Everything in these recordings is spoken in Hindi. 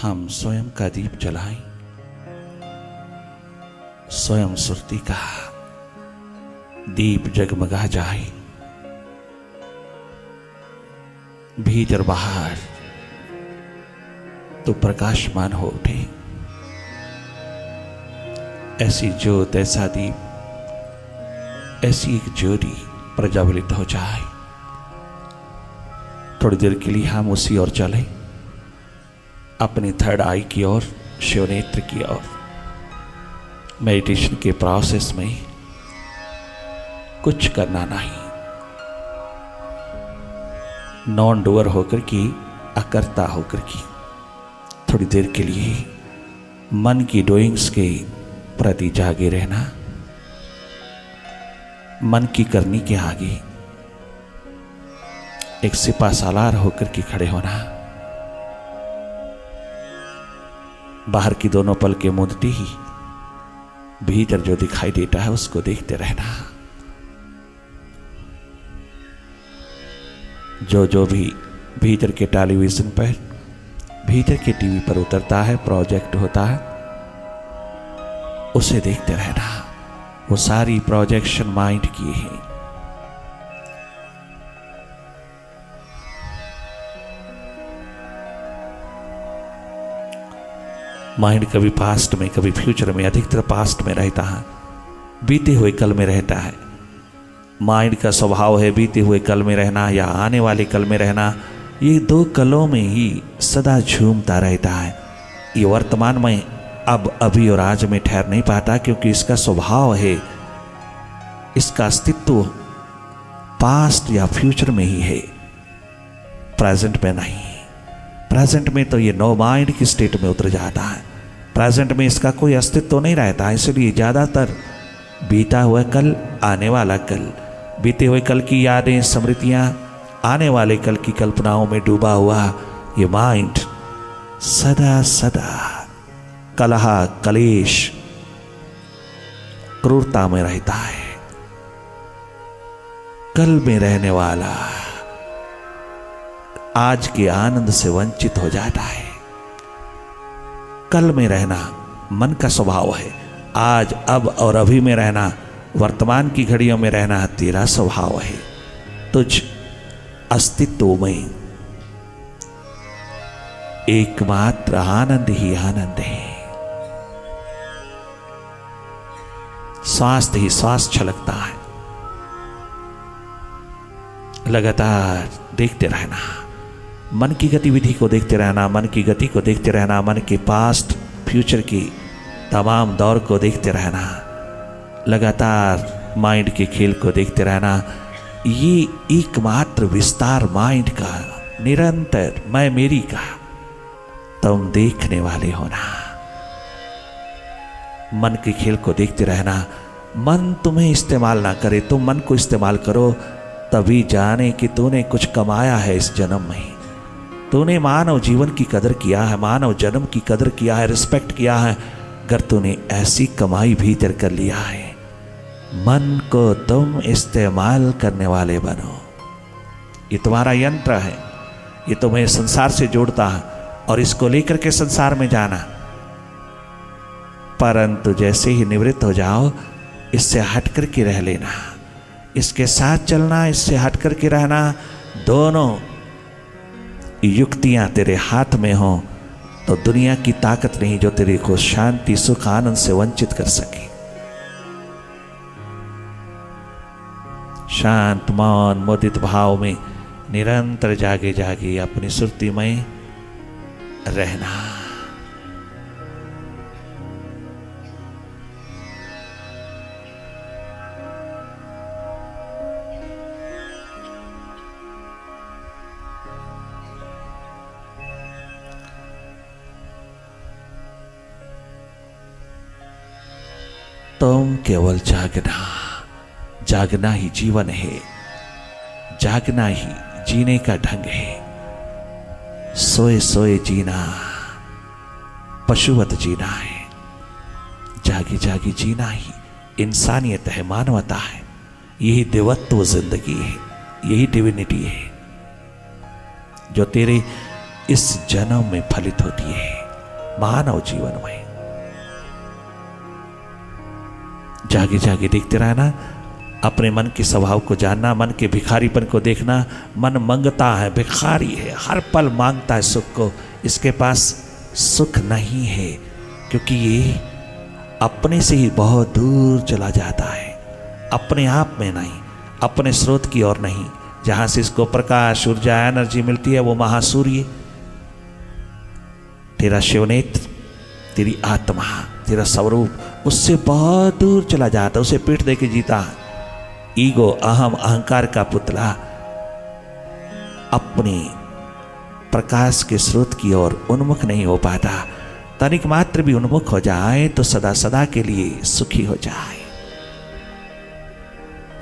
हम स्वयं का दीप जलाएं, स्वयं सुरती का दीप जगमगा जाए, भीतर बाहर तो प्रकाशमान हो उठे। ऐसी ज्योत, ऐसा दीप, ऐसी एक ज्योति प्रज्वलित हो जाए। थोड़ी देर के लिए हम उसी ओर चलें, अपनी थर्ड आई की ओर, शिवनेत्र की ओर। मेडिटेशन के प्रोसेस में कुछ करना नहीं, नॉन डूअर होकर की, अकर्ता होकर की थोड़ी देर के लिए मन की डूइंग्स के प्रति जागे रहना, मन की करनी के आगे एक सिपा सालार होकर के खड़े होना। बाहर की दोनों पलकें मूंदती ही भीतर जो दिखाई देता है उसको देखते रहना। जो भी भीतर के टेलीविजन पर, भीतर के टीवी पर उतरता है, प्रोजेक्ट होता है, उसे देखते रहना। वो सारी प्रोजेक्शन माइंड की है। माइंड कभी पास्ट में, कभी फ्यूचर में, अधिकतर पास्ट में रहता है, बीते हुए कल में रहता है। माइंड का स्वभाव है बीते हुए कल में रहना या आने वाले कल में रहना। ये दो कलों में ही सदा झूमता रहता है। ये वर्तमान में अब, अभी और आज में ठहर नहीं पाता, क्योंकि इसका स्वभाव है, इसका अस्तित्व पास्ट या फ्यूचर में ही है, प्रेजेंट में नहीं। प्रेजेंट में तो ये नो माइंड की स्टेट में उतर जाता है। प्रेजेंट में इसका कोई अस्तित्व नहीं रहता, इसलिए ज़्यादातर बीता हुआ कल, आने वाला कल, बीते हुए कल की यादें, स्मृतियाँ, आने वाले कल की कल्पनाओं में डूबा हुआ ये माइंड सदा सदा कलह, कलेश, क्रूरता में रहता है। कल में रहने वाला आज के आनंद से वंचित हो जाता है। कल में रहना मन का स्वभाव है, आज, अब और अभी में रहना, वर्तमान की घड़ियों में रहना तेरा स्वभाव है। तुझ अस्तित्व में एकमात्र आनंद ही आनंद है। स्वास्थ्य ही स्वास्थ्य छलकता है। लगातार देखते रहना, मन की गतिविधि को देखते रहना, मन की गति को देखते रहना, मन के पास्ट फ्यूचर की तमाम दौर को देखते रहना, लगातार माइंड के खेल को देखते रहना। ये एकमात्र विस्तार माइंड का, निरंतर मैं मेरी का तुम देखने वाले होना। मन के खेल को देखते रहना। मन तुम्हें इस्तेमाल ना करे, तुम मन को इस्तेमाल करो, तभी जाने कि तूने कुछ कमाया है इस जन्म में। तूने मानव जीवन की कदर किया है, मानव जन्म की कदर किया है, रिस्पेक्ट किया है, अगर तूने ऐसी कमाई भीतर कर लिया है। मन को तुम इस्तेमाल करने वाले बनो। ये तुम्हारा यंत्र है, ये तुम्हें संसार से जोड़ता है और इसको लेकर के संसार में जाना। परंतु जैसे ही निवृत्त हो जाओ, इससे हट करके रह लेना, इसके साथ चलना, इससे हट करके रहना। दोनों युक्तियां तेरे हाथ में हो तो दुनिया की ताकत नहीं जो तेरे को शांति, सुख, आनंद से वंचित कर सके। शांत, मौन, मुदित भाव में निरंतर जागे जागे अपनी सुरती में रहना। तुम केवल जागना, जागना ही जीवन है, जागना ही जीने का ढंग है। सोए सोए जीना पशुवत जीना है, जागी जागी जीना ही इंसानियत है, मानवता है। यही देवत्व जिंदगी है, यही डिविनिटी है जो तेरे इस जन्म में फलित होती है। मानव जीवन में। जागे जागे देखते रहना, अपने मन के स्वभाव को जानना, मन के भिखारीपन को देखना। मन मांगता है, भिखारी है, हर पल मांगता है सुख को। इसके पास सुख नहीं है, क्योंकि ये अपने से ही बहुत दूर चला जाता है, अपने आप में नहीं, अपने स्रोत की ओर नहीं। जहां से इसको प्रकाश, ऊर्जा, एनर्जी मिलती है, वो महासूर्य, तेरा शिवनेत्र, तेरी आत्मा, तेरा स्वरूप, उससे बहुत दूर चला जाता, उसे पीठ दे के जीता। ईगो, अहम, अहंकार का पुतला अपने प्रकाश के स्रोत की ओर उन्मुख नहीं हो पाता। तनिक मात्र भी उन्मुख हो जाए तो सदा सदा के लिए सुखी हो जाए।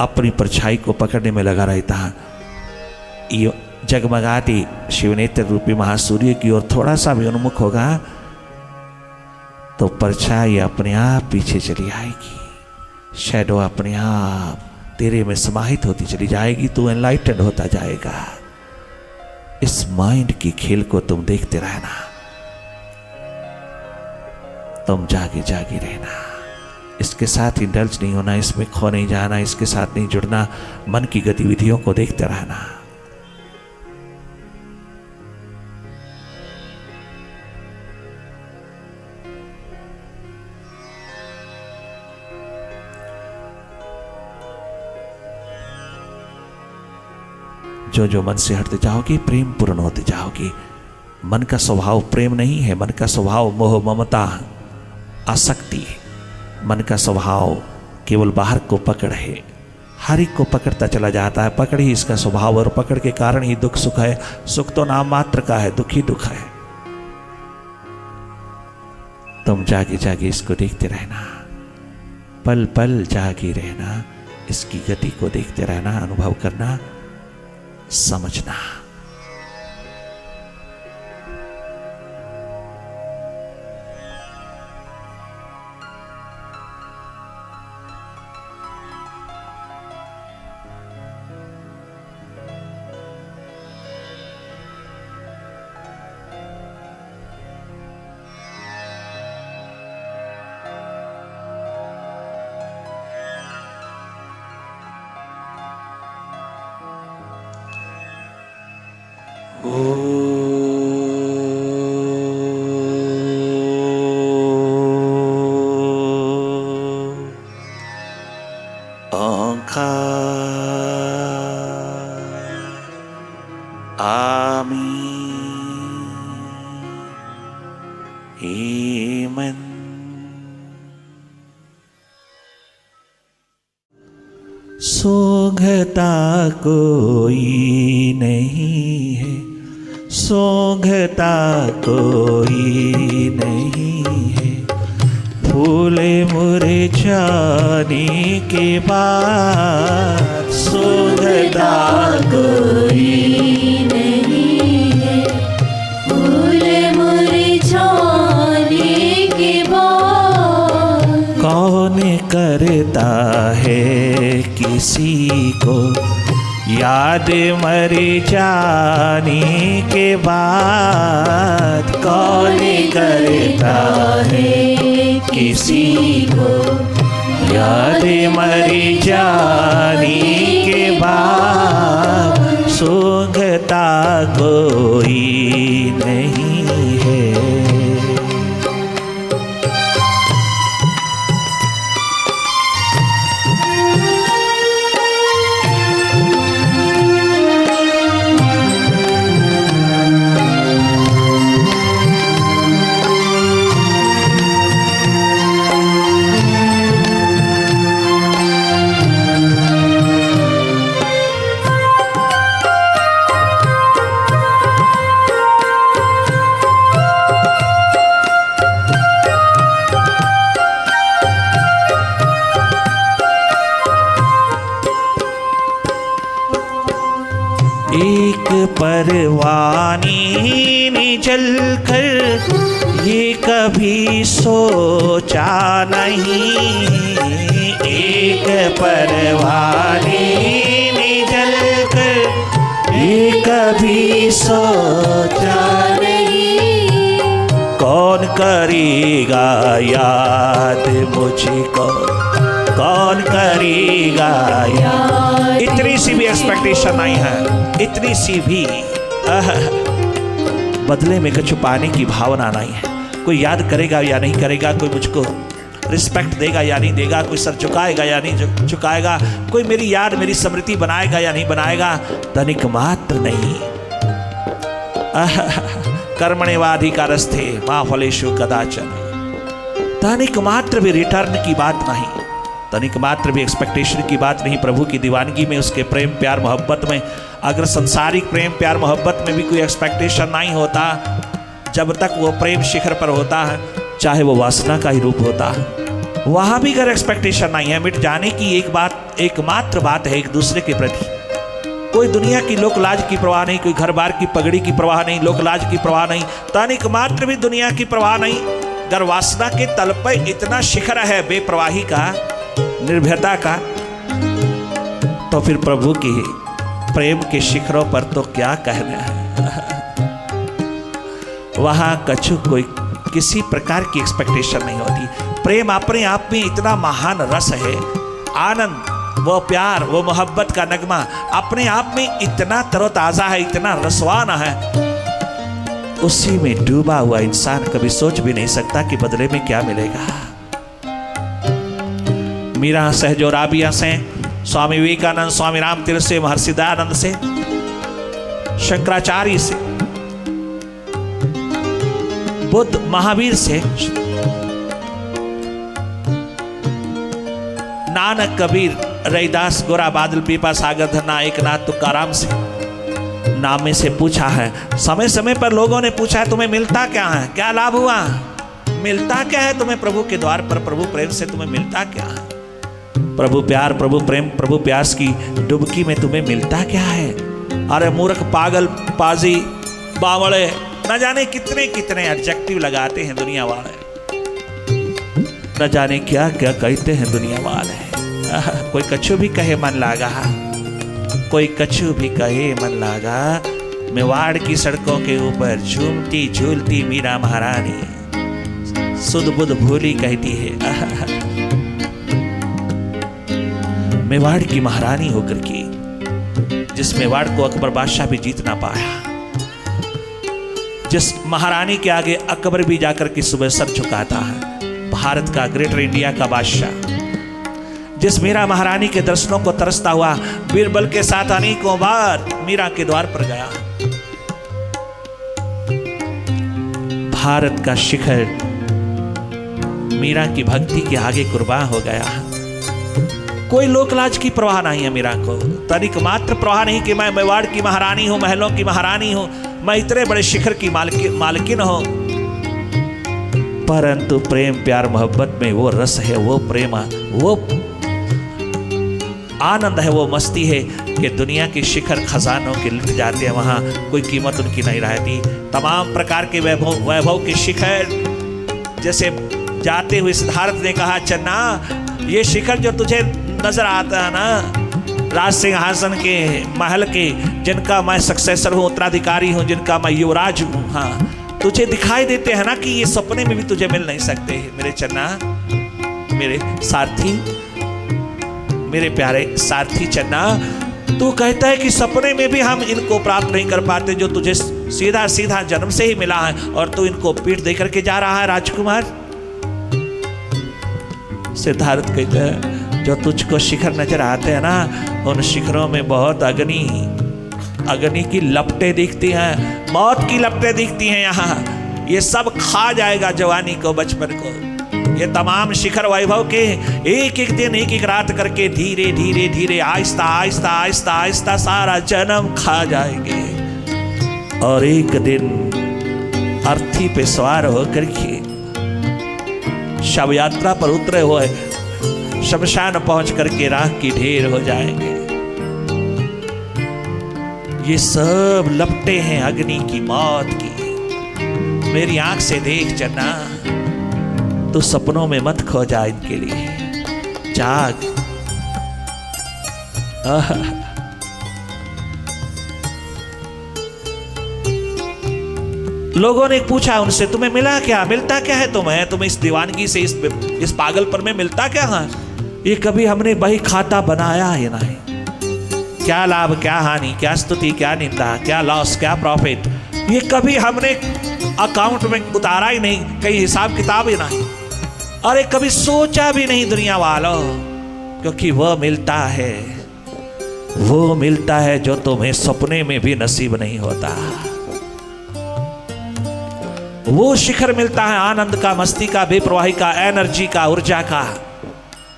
अपनी परछाई को पकड़ने में लगा रहता। ये जगमगाती शिवनेत्र रूपी महासूर्य की ओर थोड़ा सा भी उन्मुख होगा तो परछाई अपने आप पीछे चली आएगी। शैडो अपने आप तेरे में समाहित होती चली जाएगी। तू एनलाइटेंड होता जाएगा। इस माइंड की खेल को तुम देखते रहना, तुम जागे जागे रहना। इसके साथ इंडल्ज नहीं होना, इसमें खो नहीं जाना, इसके साथ नहीं जुड़ना। मन की गतिविधियों को देखते रहना। जो जो मन से हटते जाओगे, प्रेम पूर्ण होते जाओगे। मन का स्वभाव प्रेम नहीं है, मन का स्वभाव मोह, ममता, आसक्ति है। मन का स्वभाव केवल बाहर को पकड़ है, हर एक को पकड़ता चला जाता है। पकड़ ही इसका स्वभाव, और पकड़ के कारण ही दुख सुख है। सुख तो नाम मात्र का है, दुख ही दुख है। तुम जागे जागे इसको देखते रहना, पल पल जागे रहना, इसकी गति को देखते रहना, अनुभव करना, समझना। सोंघता कोई नहीं है, सोंघता कोई नहीं है। फूले मुरझाने के बाद सोंघता कोई नहीं है। फूले मुरझाने के बाद कौन करता है किसी को याद मर जाने के बाद। कौन करता है किसी को याद मर जाने के बाद। सूंघता कोई नहीं है। एक परवानी ने जलकर ये कभी सोचा नहीं। एक परवानी ने जलकर ये कभी सोचा नहीं। कौन करेगा याद मुझको, कौन करेगा याद। इतनी सी भी एक्सपेक्टेशन नहीं है, इतनी सी भी बदले में कुछ पाने की भावना नहीं है। कोई याद करेगा या नहीं करेगा, कोई मुझको रिस्पेक्ट देगा या नहीं देगा, कोई सर झुकाएगा या नहीं झुकाएगा, कोई मेरी याद मेरी स्मृति बनाएगा या नहीं बनाएगा, तनिक मात्र नहीं। कर्मण्येवाधिकारस्ते मा फलेषु कदाचन। तनिक मात्र भी रिटर्न की बात नहीं, तनिक मात्र भी एक्सपेक्टेशन की बात नहीं। प्रभु की दीवानगी में, उसके प्रेम प्यार मोहब्बत में, अगर संसारिक प्रेम प्यार मोहब्बत में भी कोई एक्सपेक्टेशन नहीं होता, जब तक वो प्रेम शिखर पर होता है, चाहे वो वासना का ही रूप होता है, वहां भी अगर एक्सपेक्टेशन नहीं है, मिट जाने की एक बात एकमात्र बात है एक दूसरे के प्रति। कोई दुनिया की लोक लाज की परवाह नहीं, कोई घर बार की पगड़ी की परवाह नहीं, लोक लाज की परवाह नहीं, तनिक मात्र भी दुनिया की परवाह नहीं। अगर वासना के तल पर इतना शिखर है बेप्रवाही का, निर्भयता का, तो फिर प्रभु की प्रेम के शिखरों पर तो क्या कहना है। वहां कछु कोई किसी प्रकार की एक्सपेक्टेशन नहीं होती। प्रेम अपने आप में इतना महान रस है, आनंद, वो प्यार, वो मोहब्बत का नगमा अपने आप में इतना तरोताजा है, इतना रसवान है। उसी में डूबा हुआ इंसान कभी सोच भी नहीं सकता कि बदले में क्या मिलेगा। मीरा सहजो राबिया से, स्वामी विवेकानंद, स्वामी रामतीर्थ से, महर्षि दयानंद से, शंकराचार्य से, बुद्ध महावीर से, नानक, कबीर, रैदास, गोरा बादल, पीपा, सागर, धन्ना, एकनाथ, तुकाराम से, नामे से पूछा है। समय समय पर लोगों ने पूछा है तुम्हें मिलता क्या है, क्या लाभ हुआ, मिलता क्या है तुम्हें प्रभु के द्वार पर, प्रभु प्रेम से तुम्हें मिलता क्या है, प्रभु प्यार, प्रभु प्रेम, प्रभु प्यास की डुबकी में तुम्हें मिलता क्या है। अरे मूर्ख, पागल, पाजी, बावड़े, न जाने कितने कितने एडजेक्टिव लगाते हैं दुनिया वाले, न जाने क्या क्या कहते हैं दुनिया वाले। कोई कछु भी कहे मन लागा, कोई कछु भी कहे मन लागा। मेवाड़ की सड़कों के ऊपर झूमती झूलती मीरा महारानी सुध बुध भूली कहती है। मेवाड़ की महारानी होकर के, जिस मेवाड़ को अकबर बादशाह भी जीत ना पाया, जिस महारानी के आगे अकबर भी जाकर के सुबह सर झुकाता है, भारत का, ग्रेटर इंडिया का बादशाह, जिस मीरा महारानी के दर्शनों को तरसता हुआ बीरबल के साथ अनेकों बार मीरा के द्वार पर गया। भारत का शिखर मीरा की भक्ति के आगे कुर्बान हो गया। कोई लोकलाज की परवाह नहीं है मीरा को, तनिक मात्र परवाह नहीं कि मैं मेवाड़ की महारानी हूं, महलों की महारानी हूं, मैं इतने बड़े शिखर की मालकिन हूं। परंतु प्रेम प्यार मोहब्बत में वो रस है, वो प्रेम, वो आनंद है, वो मस्ती है कि दुनिया के शिखर खजानों के लुट जाते हैं, वहां कोई कीमत उनकी नहीं रहती। तमाम प्रकार के वैभव के शिखर, जैसे जाते हुए सिद्धार्थ ने कहा, चन्ना ये शिखर जो तुझे नजर आता है ना, राज सिंहासन के, महल के, जिनका मैं सक्सेसर हूँ, उत्तराधिकारी हूँ, जिनका मैं युवराज हूँ, हाँ, तुझे दिखाई देते हैं ना कि ये सपने में भी तुझे मिल नहीं सकते। मेरे चन्ना, मेरे सारथी, मेरे प्यारे सारथी चन्ना, तू कहता है कि सपने में भी हम इनको प्राप्त नहीं कर पाते जो तुझे सीधा सीधा जन्म से ही मिला है, और तू इनको पीठ दे करके जा रहा है राजकुमार। सिद्धार्थ कहते हैं, जो तुझको शिखर नजर आते हैं ना, उन शिखरों में बहुत अग्नि की लपटें दिखती हैं, मौत की लपटें दिखती हैं। यहाँ ये सब खा जाएगा जवानी को, बचपन को। ये तमाम शिखर वैभव के एक एक दिन, एक एक रात करके धीरे धीरे धीरे, आहिस्ता आहिस्ता आहिस्ता आहिस्ता सारा जन्म खा जाएंगे। और एक दिन अर्थी पे सवार होकर के शव यात्रा पर उतरे हुए शमशान पहुंच करके राख की ढेर हो जाएंगे। ये सब लपटे हैं अग्नि की, मौत की। मेरी आंख से देख चन्ना, तो सपनों में मत खो जा, इनके लिए जाग। लोगों ने पूछा उनसे, तुम्हें मिला क्या, मिलता क्या है तुम्हें इस दीवानगी से, इस पागलपन में मिलता क्या है? ये कभी हमने बही खाता बनाया ही नहीं। क्या लाभ, क्या हानि, क्या स्तुति, क्या निंदा, क्या लॉस, क्या प्रॉफिट, ये कभी हमने अकाउंट में उतारा ही नहीं, कहीं हिसाब किताब ही नहीं। अरे कभी सोचा भी नहीं दुनिया वालों, क्योंकि वो मिलता है जो तुम्हें सपने में भी नसीब नहीं होता। वो शिखर मिलता है आनंद का, मस्ती का, बेप्रवाही का, एनर्जी का, ऊर्जा का,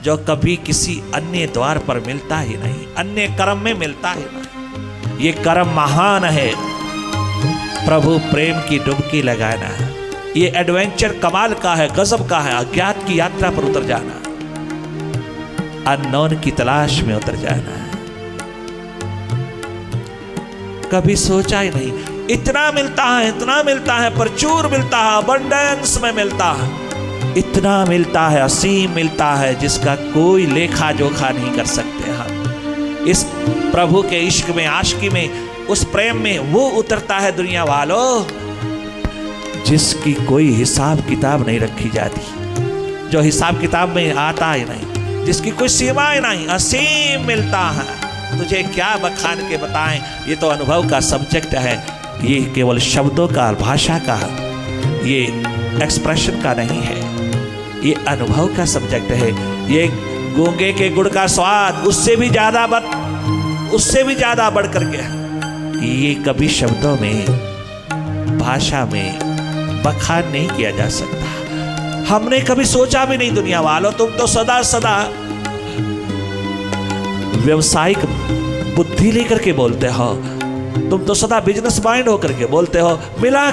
जो कभी किसी अन्य द्वार पर मिलता ही नहीं, अन्य कर्म में मिलता ही नहीं। ये कर्म महान है, प्रभु प्रेम की डुबकी लगाना। ये एडवेंचर कमाल का है, गजब का है, अज्ञात की यात्रा पर उतर जाना, अननोन की तलाश में उतर जाना। कभी सोचा ही नहीं, इतना मिलता है, प्रचुर मिलता है, अबंडेंस में मिलता है, इतना मिलता है, असीम मिलता है, जिसका कोई लेखा जोखा नहीं कर सकते हम। इस प्रभु के इश्क में, आशिकी में, उस प्रेम में वो उतरता है दुनिया वालों, जिसकी कोई हिसाब किताब नहीं रखी जाती, जो हिसाब किताब में आता ही नहीं, जिसकी कोई सीमाएं नहीं, असीम मिलता है। तुझे क्या बखान के बताएं, ये तो अनुभव का सब्जेक्ट है, ये केवल शब्दों का, भाषा का, ये एक्सप्रेशन का नहीं है, ये अनुभव का सब्जेक्ट है। ये गूंगे के गुड़ का स्वाद उससे भी ज्यादा बढ़ करके, ये कभी शब्दों में, भाषा में बखान नहीं किया जा सकता। हमने कभी सोचा भी नहीं दुनिया वालों, तुम तो सदा व्यवसायिक बुद्धि लेकर के बोलते हो, तुम तो सदा बिजनेस माइंड होकर के बोलते हो। मिला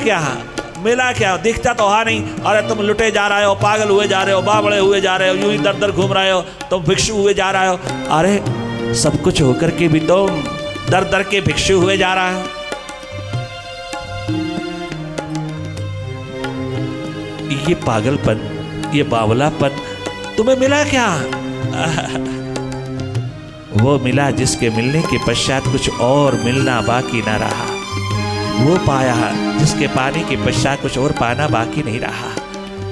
क्या, दिखता तो है नहीं। अरे तुम लुटे जा रहे हो, पागल हुए जा रहे हो, बावड़े हुए जा रहे हो, यूं ही दर दर घूम रहे हो, तुम भिक्षु हुए जा रहे हो। अरे सब कुछ होकर के भी तुम दर दर के भिक्षु हुए जा रहा है। ये पागलपन, ये बावलापन तुम्हें मिला क्या? वो मिला जिसके मिलने के पश्चात कुछ और मिलना बाकी ना रहा। वो पाया जिसके पाने के पश्चात कुछ और पाना बाकी नहीं रहा।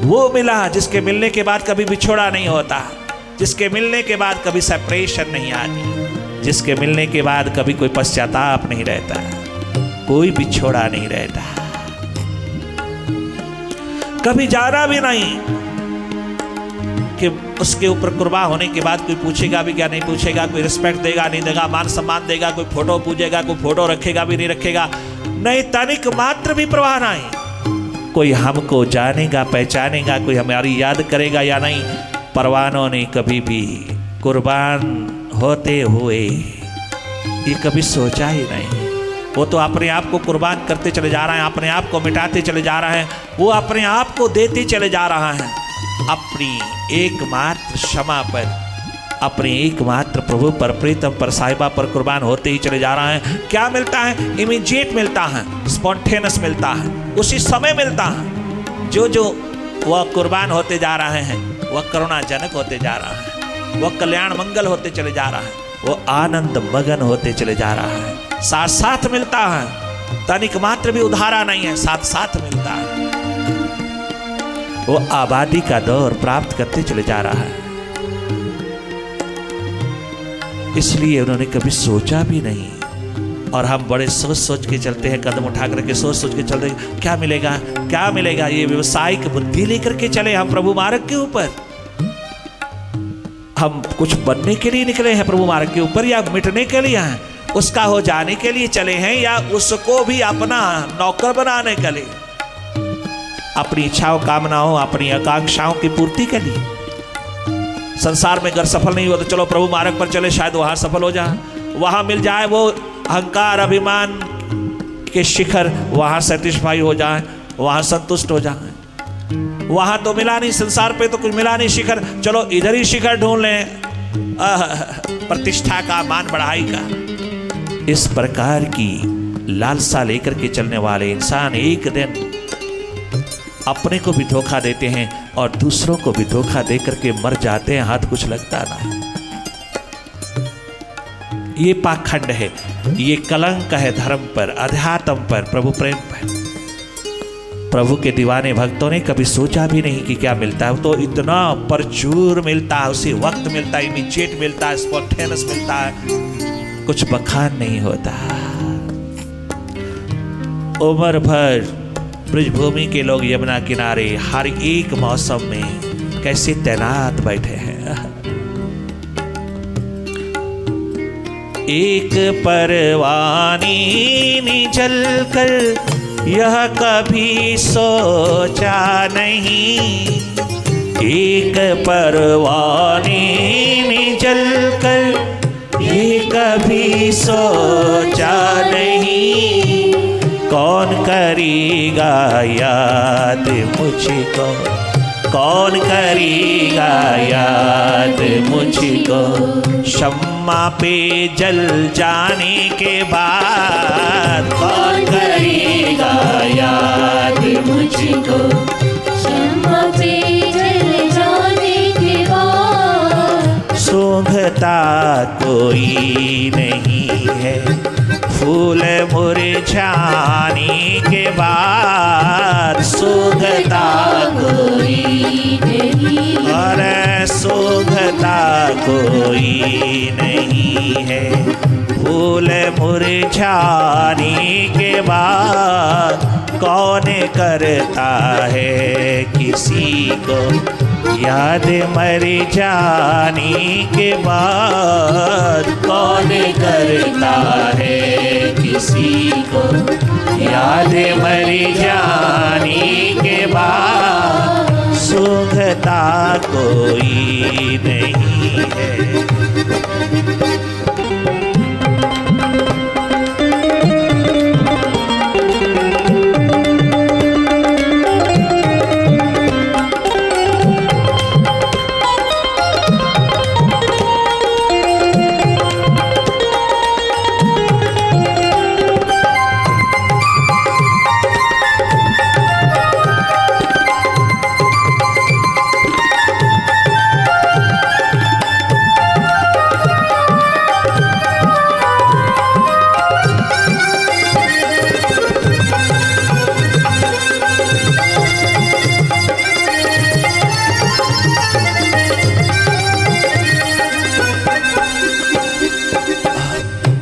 वो मिला जिसके मिलने के बाद कभी बिछोड़ा नहीं होता, जिसके मिलने के बाद कभी सेपरेशन नहीं आती, जिसके मिलने के बाद कभी कोई पश्चाताप नहीं रहता, कोई बिछोड़ा नहीं रहता, कभी जाना भी नहीं कि उसके ऊपर कुर्बान होने के बाद कोई पूछेगा भी क्या नहीं पूछेगा, कोई रिस्पेक्ट देगा नहीं देगा, मान सम्मान देगा, कोई फोटो पूजेगा, कोई फोटो रखेगा भी नहीं रखेगा, नहीं तनिक मात्र भी परवाह नहीं। कोई हमको जानेगा, पहचानेगा, कोई हमारी याद करेगा या नहीं। परवानों ने कभी भी कुर्बान होते हुए ये कभी सोचा ही नहीं। वो तो अपने आप को कुर्बान करते चले जा रहे हैं, अपने आप को मिटाते चले जा रहे हैं, वो अपने आप को देते चले जा रहा है, अपनी एकमात्र क्षमा पर, अपने एकमात्र प्रभु पर, प्रीतम पर, साहिबा पर कुर्बान होते ही चले जा रहा है। क्या मिलता है? इमीडिएट मिलता है, स्पॉन्टेनियस मिलता है, उसी समय मिलता है। जो वह कुर्बान होते जा रहे हैं वह करुणाजनक होते जा रहा है, वह कल्याण मंगल होते चले जा रहा है, वो आनंद मगन होते चले जा रहा है। साथ साथ मिलता है, तनिक मात्र भी उधारा नहीं है, साथ साथ मिलता है। वो आबादी का दौर प्राप्त करते चले जा रहा है। इसलिए उन्होंने कभी सोचा भी नहीं। और हम बड़े सोच सोच के चलते हैं, कदम उठा करके सोच सोच के चलते हैं, क्या मिलेगा क्या मिलेगा। ये व्यवसायिक बुद्धि लेकर के चले हम प्रभु मार्ग के ऊपर। हम कुछ बनने के लिए निकले हैं प्रभु मार्ग के ऊपर, या मिटने के लिए हैं, उसका हो जाने के लिए चले हैं, या उसको भी अपना नौकर बनाने के लिए, अपनी इच्छाओं, कामनाओं, अपनी आकांक्षाओं की पूर्ति के लिए। संसार में अगर सफल नहीं हुआ तो चलो प्रभु मार्ग पर चले, शायद वहां सफल हो जाए, वहां मिल जाए वो अहंकार अभिमान के शिखर, वहां सेटिस्फाई हो जाए, वहां संतुष्ट हो जाए। वहां तो मिला नहीं, संसार पे तो कुछ मिला नहीं शिखर, चलो इधर ही शिखर ढूंढ लें, प्रतिष्ठा का, मान बढ़ाई का। इस प्रकार की लालसा लेकर के चलने वाले इंसान एक दिन अपने को भी धोखा देते हैं और दूसरों को भी धोखा देकर के मर जाते हैं, हाथ कुछ लगता नहीं। ये पाखंड है, ये कलंक है धर्म पर, अध्यात्म पर, प्रभु प्रेम पर। प्रभु के दीवाने भक्तों ने कभी सोचा भी नहीं कि क्या मिलता है। तो इतना प्रचुर मिलता है, उसी वक्त मिलता है, इमीडिएट मिलता है, स्पॉन्टेनियस मिलता है, कुछ बखान नहीं होता। उम्र भर ब्रजभूमि के लोग यमुना किनारे हर एक मौसम में कैसे तैनात बैठे हैं। एक परवानी ने जलकर यह कभी सोचा नहीं, एक परवानी ने जलकर ये कभी सोचा नहीं, कौन करेगा याद मुझको, कौन करेगा याद मुझको, शम्मा पे जल जाने के बाद कौन करेगा याद मुझको, शम्मा पे जल जाने के बाद सूंघता कोई नहीं है, फूल मुरझाने के बाद सूंघता कोई नहीं, और सूंघता कोई नहीं है, फूल मुरझाने के बाद कौन करता है किसी को याद मर जाने के बाद, कौन करता है किसी को याद मर जाने के बाद, सूंघता कोई नहीं है।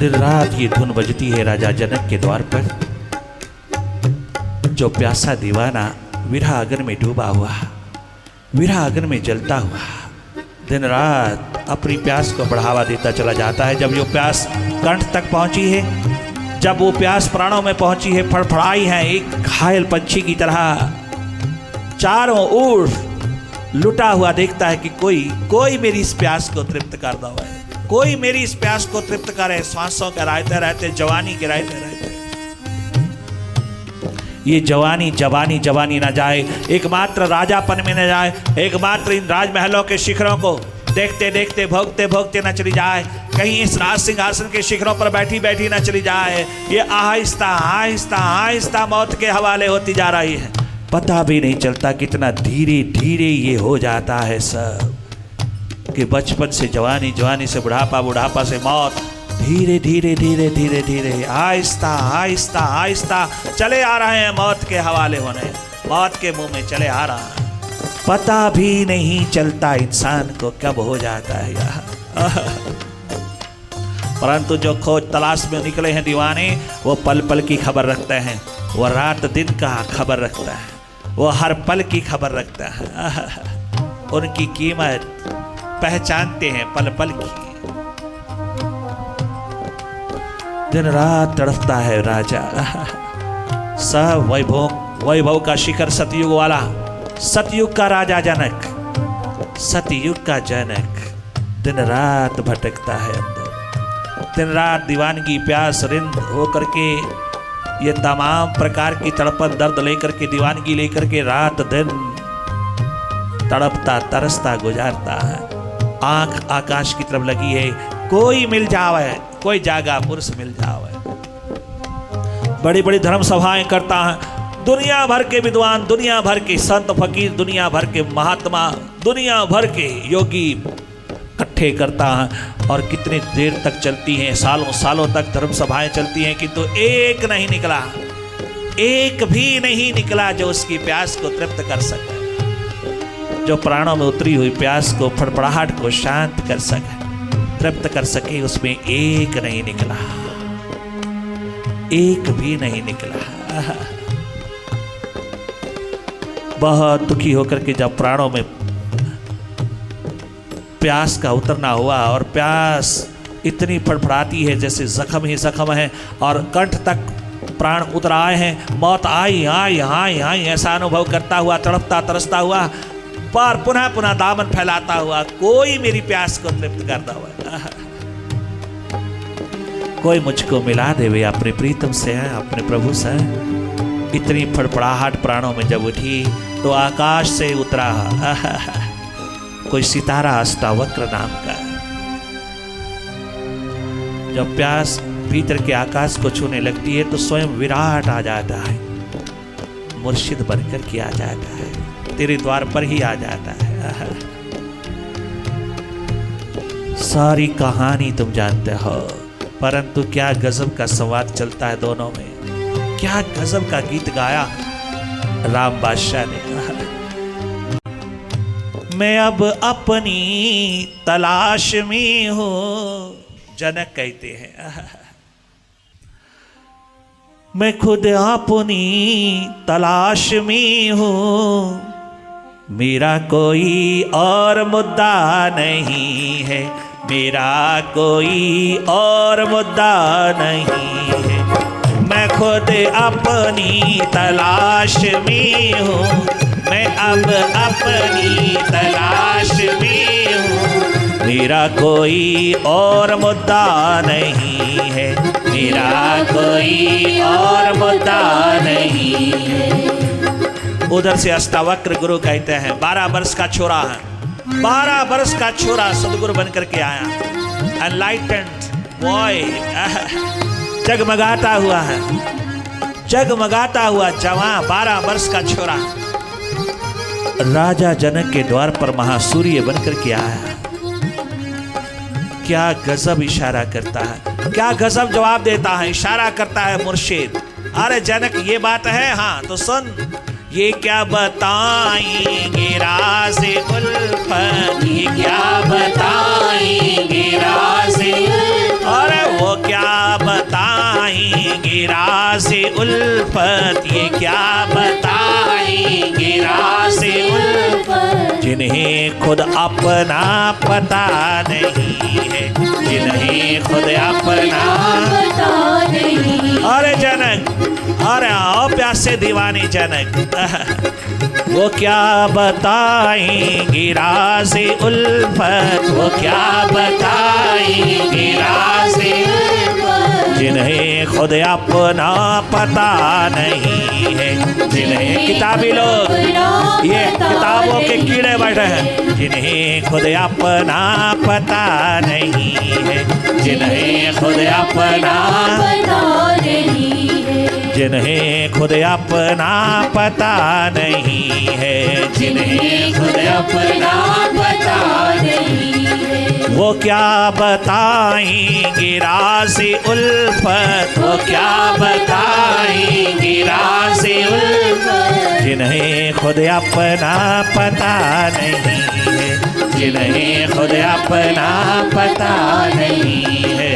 दिन रात ये धुन बजती है राजा जनक के द्वार पर। जो प्यासा दीवाना विरह अगन में डूबा हुआ, विरह अगन में जलता हुआ, दिन रात अपनी प्यास को बढ़ावा देता चला जाता है। जब वो प्यास कंठ तक पहुंची है, जब वो प्यास प्राणों में पहुंची है, फड़फड़ाई है एक घायल पंछी की तरह, चारों ओर लुटा हुआ देखता है कि कोई मेरी इस प्यास को तृप्त कर दो, कोई मेरी इस प्यास को तृप्त करे। सांसों के रहते रहते जवानी के रहते रहते ये जवानी जवानी जवानी न जाए, एकमात्र राजापन में न जाए, एकमात्र इन राजमहलों के शिखरों को देखते देखते भोगते भोगते न चली जाए, कहीं इस राज सिंहासन के शिखरों पर बैठी बैठी न चली जाए। ये आहिस्ता आहिस्ता आहिस्ता मौत के हवाले होती जा रही है। पता भी नहीं चलता कितना धीरे धीरे ये हो जाता है सब, कि बचपन से जवानी, जवानी से बुढ़ापा, बुढ़ापा से मौत, धीरे धीरे धीरे धीरे धीरे आहिस्ता आहिस्ता आहिस्ता चले आ रहे हैं मौत के हवाले होने, मौत के मुंह में चले आ रहा है। पता भी नहीं चलता इंसान को कब हो जाता है यहाँ। परंतु जो खोज तलाश में निकले हैं दीवाने, वो पल पल की खबर रखते हैं, वो रात दिन का खबर रखता है, वो हर पल की खबर रखता है। उनकी कीमत पहचानते हैं पल पल की। दिन रात तड़पता है राजा, सब वैभव का शिखर सतयुग वाला, सतयुग का राजा जनक, सतयुग का जनक दिन रात भटकता है अंदर, दिन रात दीवानगी प्यास रिंद होकर के, ये तमाम प्रकार की तड़पन दर्द लेकर के, दीवानगी लेकर के रात दिन तड़पता तरसता गुजारता है। आंख आकाश की तरफ लगी है, कोई मिल जावे, कोई जागा पुरुष मिल जावे। बड़ी बड़ी धर्म सभाएं करता है, दुनिया भर के विद्वान, दुनिया भर के संत फकीर, दुनिया भर के महात्मा, दुनिया भर के योगी इकट्ठे करता है। और कितनी देर तक चलती हैं, सालों सालों तक धर्म सभाएं चलती हैं, किंतु एक नहीं निकला, एक भी नहीं निकला जो उसकी प्यास को तृप्त कर सके, जो प्राणों में उतरी हुई प्यास को, फड़फड़ाहट को शांत कर सके, तृप्त कर सके, उसमें एक नहीं निकला, एक भी नहीं निकला। बहुत दुखी होकर के जब प्राणों में प्यास का उतरना हुआ और प्यास इतनी फड़फड़ाती है जैसे जख्म ही जख्म है और कंठ तक प्राण उतर आए हैं, मौत आई आई आई आई ऐसा अनुभव करता हुआ, तड़पता तरसता हुआ, पर पुनः पुनः दामन फैलाता हुआ, कोई मेरी प्यास को तृप्त करता हुआ, कोई मुझको मिला देवे अपने प्रीतम से, अपने प्रभु से। इतनी फड़फड़ाहट प्राणों में जब उठी तो आकाश से उतरा कोई सितारा अष्टावक्र नाम का। जब प्यास भीतर के आकाश को छूने लगती है तो स्वयं विराट आ जाता है, मुर्शिद बनकर के आ जाता है, तेरे द्वार पर ही आ जाता है। सारी कहानी तुम जानते हो, परंतु क्या गजब का संवाद चलता है दोनों में, क्या गजब का गीत गाया राम बादशाह ने। मैं अब अपनी तलाश में हूं, जनक कहते हैं, मैं खुद अपनी तलाश में हूं, मेरा कोई और मुद्दा नहीं है, मेरा कोई और मुद्दा नहीं है, मैं खुद अपनी तलाश में हूँ, मैं अब अपनी तलाश में हूँ, मेरा कोई और मुद्दा नहीं है, मेरा कोई और मुद्दा नहीं है। उधर से अष्टावक्र गुरु कहते हैं, 12 वर्ष का छोरा है, 12 वर्ष का छोरा सदगुरु बनकर के आया, एनलाइटेंड बॉय, जगमगाता हुआ है, जगमगाता हुआ जवान 12 वर्ष का छोरा राजा जनक के द्वार पर महासूर्य बनकर के आया। क्या गजब इशारा करता है, क्या गजब जवाब देता है, इशारा करता है मुर्शिद। अरे जनक ये बात है, हाँ तो सुन, ये क्या बताएंगे राज़े उल्फत, ये क्या बताएंगे राज़े उल्फत, अरे वो क्या बताएंगे राज़े उल्फत, ये क्या बताएंगे राज़े उल्फत, जिन्हें खुद अपना पता नहीं है, जिन्हें खुद अपना पता नहीं। अरे जनक, अरे आओ प्यासे दीवानी जनक, वो क्या बताएंगे राज़े उल्फत, वो क्या बताएंगे राज़े उल्फत, जिन्हें खुद अपना पता नहीं है, जिन्हें किताबी लोग, ये किताबों के कीड़े बैठे हैं, जिन्हें खुद अपना पता नहीं है, जिन्हें खुद अपना पता नहीं है, जिन्हें खुद अपना पता नहीं है, जिन्हें खुद अपना पता नहीं है, वो क्या बताएंगे राज़े उल्फत, वो क्या बताएंगे राज़े उल्फत, जिन्हें खुद अपना पता नहीं है, जिन्हें खुद अपना पता नहीं है।